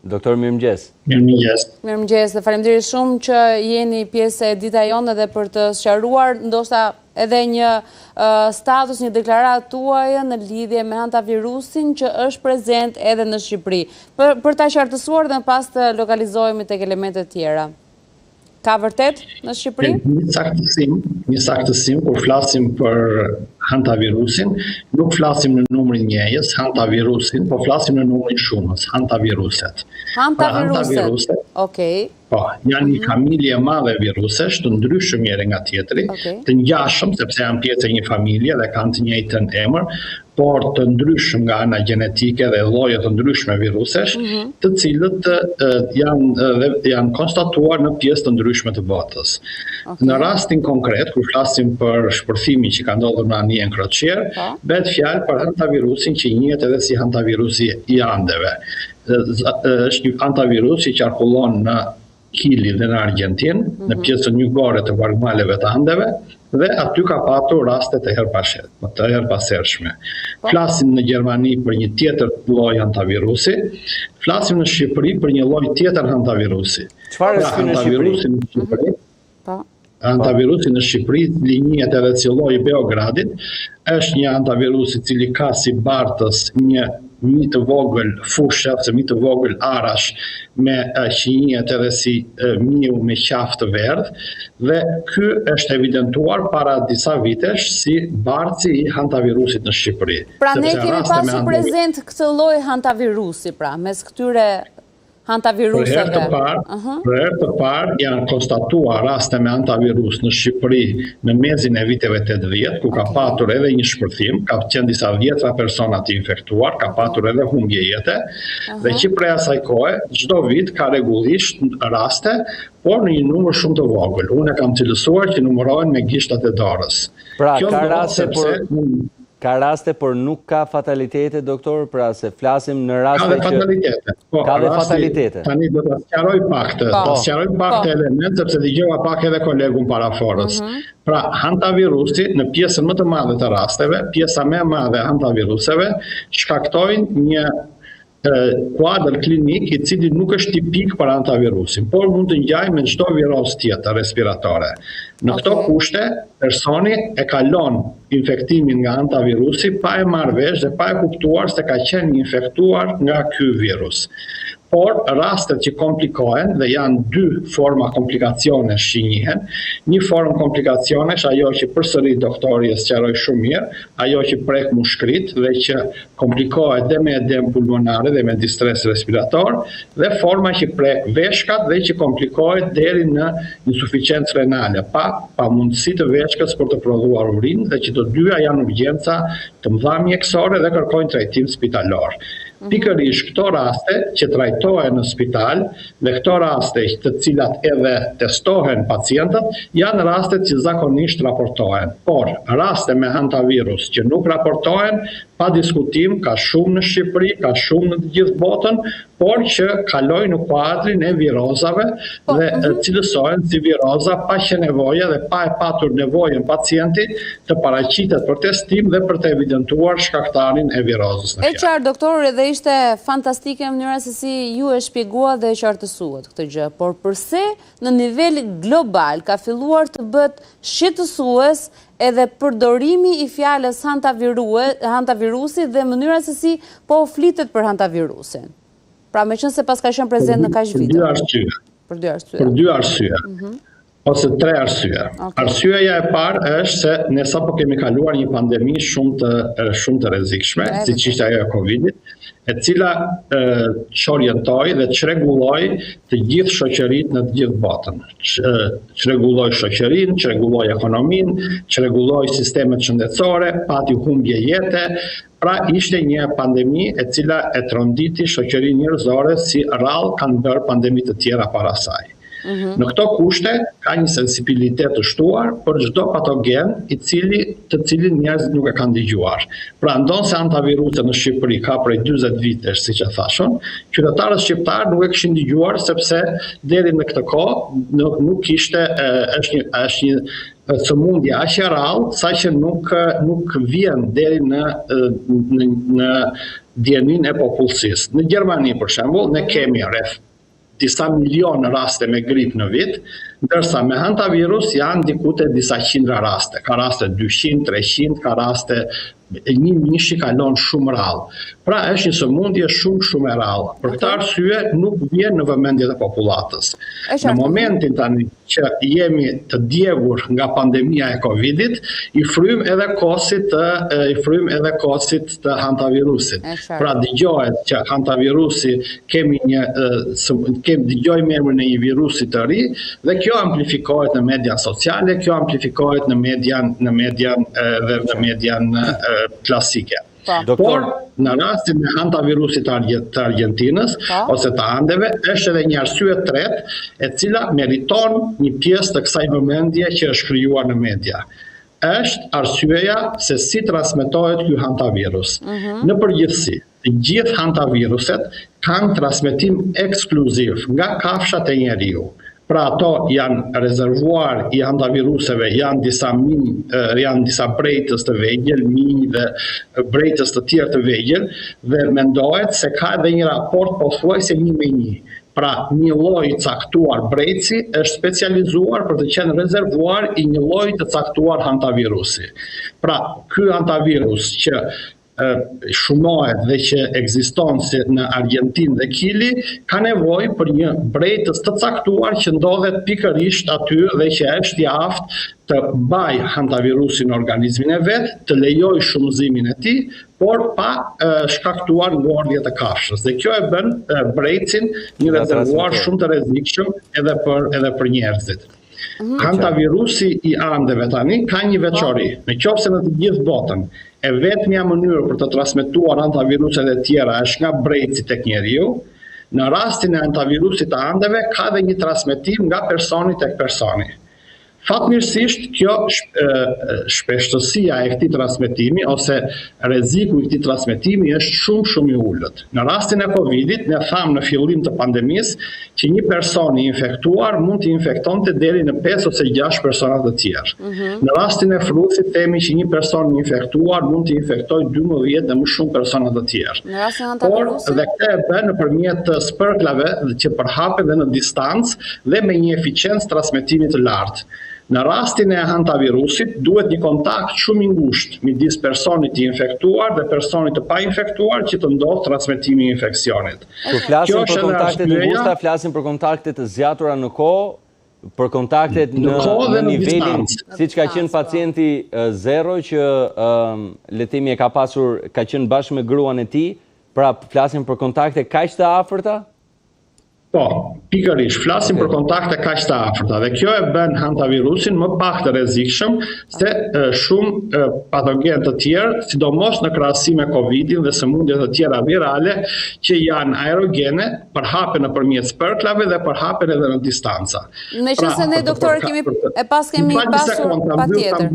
Doktor, mirëmëngjes. Mirëmëngjes dhe faleminderit shumë që jeni pjesë e Dita Jone dhe për të sqaruar ndoshta edhe një status, një deklaratë tuaj në lidhje me hantavirusin që është prezent edhe në Shqipëri. Për ta qartësuar dhe në pas të lokalizohemi tek elementet tjera. Ka vërtet në Shqipëri? Një saktësim, kur flasim për hantavirusin, nuk flasim në numrin njëjës, hantavirusin, po flasim në numrin shumës, hantaviruset. Hantaviruset, okej. Po, janë një familje e madhe virusesh, të ndryshëm njëri nga tjetri, të ngjashëm sepse janë pjesë e një familje dhe kanë të njëjtën emër, por të ndryshëm nga ana gjenetike dhe lloje të ndryshme virusesh, të cilët janë konstatuar në pjesë të ndryshme të botës. Në rastin konkret, kur flasim për shpërthimin që ka ndodhur në anijen kroçier, bëhet fjalë për hantavirusin që njihet edhe si hantavirusi i Andeve. Është një hantavirus që qarkullon në Kili dhe në Argentinë, në pjesën jugore të vargmaleve të Andeve, dhe aty ka patur raste të herpasershme. Flasim në Gjermani për një tjetër lloj hantavirusi, flasim në Shqipëri për një lloj tjetër hantavirusi. Çfarë është në Shqipëri? Hantavirusi në Shqipëri, linjiet edhe si lloji i Beogradit, është një hantavirus i cili ka si bartës një mi të vogël fushë, ose mi të vogël arash, me qinjet edhe si miu me qafë të verdh, dhe ky është evidentuar para disa vitesh si barci i hantavirusit në Shqipëri. Pra ne kemi pasur prezent këtë lloj hantavirusi, pra, mes këtyre hantaviruseve. Për herë të parë janë konstatuar raste me hantavirus në Shqipëri në mezin e viteve 80, ku ka patur edhe një shpërthim, ka qenë disa dhjetra persona të infektuar, ka patur edhe humbje jete, dhe që prej asaj kohe, çdo vit ka rregullisht raste, por në një numër shumë të vogël. Unë e kam cilësuar që numërohen me gishtat e dorës. Pra, ka raste, por nuk ka fatalitete, doktor, pra se flasim në raste që... Ka dhe fatalitete. Ka dhe fatalitete. Tani do të sqaroj pak të element, sepse dëgjova pak edhe kolegun paraforës. Pra, hantavirusi në pjesën më të madhe të rasteve, pjesa më e madhe e hantaviruseve, shkaktojnë një kuadër klinik i cili nuk është tipik për hantavirusin, por mund të ngjajë me çdo viroz tjetër respiratore. Në këto kushte, personi e kalon infektimin nga hantavirusi pa e marrë vesh dhe pa e kuptuar se ka qenë infektuar nga ky virus. Por rastet që komplikohen, dhe janë dy forma komplikacionesh që njihen, një formë komplikacionesh, ajo që përsëri doktori e sqaroi shumë mirë, ajo që prek mushkrit dhe që komplikohet dhe me edem pulmonare dhe me distres respirator, dhe forma që prek veshkat dhe që komplikohet deri në insuficiencë renale, pa mundësi të veshkës për të prodhuar urinë, dhe që të dyja janë urgjenca të mëdha mjekësore dhe kërkojnë trajtim spitalor. Pikërisht këto raste që trajtohen në spital dhe këto raste të cilat edhe testohen pacientët janë rastet që zakonisht raportohen. Por raste me hantavirus që nuk raportohen, pa diskutim, ka shumë në Shqipëri, ka shumë në të gjithë botën, por që kalojnë në kuadrin e virozave dhe cilësohen si viroza pa që nevoja dhe pa e patur nevojën pacienti të paraqitet për testim dhe për të evidentuar shkaktarin e virozës. E qartë, doktor, edhe ishte fantastike mënyra se si ju e shpjeguat dhe e qartësuat këtë gjë, por përse në nivel global ka filluar të bëhet shqetësues edhe përdorimi i fjalës hantavirusi dhe mënyra se si po flitet për hantavirusin. Pra me qënë se pas ka qenë prezent në kaq vite. Për dy arsye. Ose tre arsye. Arsyeja e parë është se ne sapo kemi kaluar një pandemi shumë të rrezikshme, siç ishte ajo e Covidit, e cila çorientoi dhe çrregulloi të gjithë shoqëritë në të gjithë botën. Çrregulloi shoqërinë, çrregulloi ekonominë, çrregulloi sistemet shëndetësore, pati humbje jete. Pra ishte një pandemi e cila e tronditi shoqërinë njerëzore si rrallë kanë bërë pandemi të tjera para saj. Në këto kushte ka një sensibilitet të shtuar për çdo patogen të cilin njerëzit nuk e kanë dëgjuar. Pra ndonse hantavirusi në Shqipëri ka prej 40 vitesh, siç e thashun, qytetarët shqiptar nuk e kishin dëgjuar sepse deri në këtë kohë nuk ishte është një sëmundje aq e rrallë saqë nuk vjen deri në djenin e popullsisë. Në Gjermani, për shembull, ne kemi rreth disa milionë raste me grip në vit, ndërsa me hantavirus janë diku te disa qindra raste. Ka raste 200, 300, ka raste 1.000 kalon shumë rrallë. Pra është një sëmundje shumë e rrallë. Për këtë arsye nuk vjen në vëmendjet e popullatës. Në momentin tani që jemi të djegur nga pandemia e Covidit, i frym edhe kosit të hantavirusit. Pra dëgjohet që hantavirusi dëgjojmë emrin e një virusi të ri dhe kjo amplifikohet në median sociale, kjo amplifikohet në median klasike. Por, në rastin e hantavirusit të Argentinës, ose të Andeve, është edhe një arsye tretë, e cila meriton një pjesë të kësaj vëmendje që është krijuar në media. Është arsyeja se si transmetohet ky hantavirus. Në përgjithësi, të gjithë hantaviruset kanë transmetim ekskluziv nga kafshat e njeriu. Pra ato janë rezervuar i hantaviruseve, janë disa brejtës të vegjël, minj dhe brejtës të tjerë të vegjël, dhe mendohet se ka edhe një raport pothuajse 1:1. Pra, një lloj i caktuar brejtësi është specializuar për të qenë rezervuar i një lloji të caktuar hantavirusi. Pra, ky hantavirus që shumohet dhe që ekziston si në Argentinë dhe Kili, ka nevojë për një brejtës të caktuar që ndodhet pikërisht aty dhe që është i aftë të mbaj hantavirusin në organizmin e vet, të lejoj shumëzimin e tij, por pa shkaktuar ngordhje të kafshës. Dhe kjo e bën brejtësin një rezervuar shumë të rrezikshëm edhe për njerëzit. Hantavirusi i Andeve tani ka një veçori, nëse në të gjithë botën e vetmja mënyrë për të transmetuar hantaviruset e tjera është nga brejtësi tek njeriu, në rastin e hantavirusit të Andeve ka dhe një transmetim nga personi tek personi. Fatmirësisht, kjo shpeshtësia e këtij transmetimi ose rreziku i këtij transmetimi është shumë i ulët. Në rastin e Covidit, ne thamë në fillim të pandemisë që një person i infektuar mund të infektonte deri në 5 ose 6 persona të tjerë. Në rastin e frusit themi që një person i infektuar mund të infektojë 12 dhe më shumë persona të tjerë. Por dhe këtë e bën nëpërmjet spërklave që përhapen dhe në distancë dhe me një eficiencë transmetimi të lartë. Në rastin e hantavirusit duhet një kontakt shumë i ngushtë midis personit i infektuar dhe personit të pa infektuar që të ndodhë transmetimi i infeksionit. Kur flasim për kontaktet të ngushta, flasim për kontaktet të zgjatura në kohë, për kontaktet në nivelin, siç ka qenë pacienti zero që le të themi ka qenë bashkë me gruan e tij, pra flasim për kontakte kaq të afërta? Po, pikërisht, flasim për kontakte kaq të afërta dhe kjo e bën hantavirusin më pak të rrezikshëm se shumë patogenë të tjerë, sidomos në krahasim me Covidin dhe sëmundjet të tjera virale që janë aerogene, përhapen nëpërmjet spërklave dhe përhapen edhe në distanca. Meqense ne doktor kemi pasur patjetër.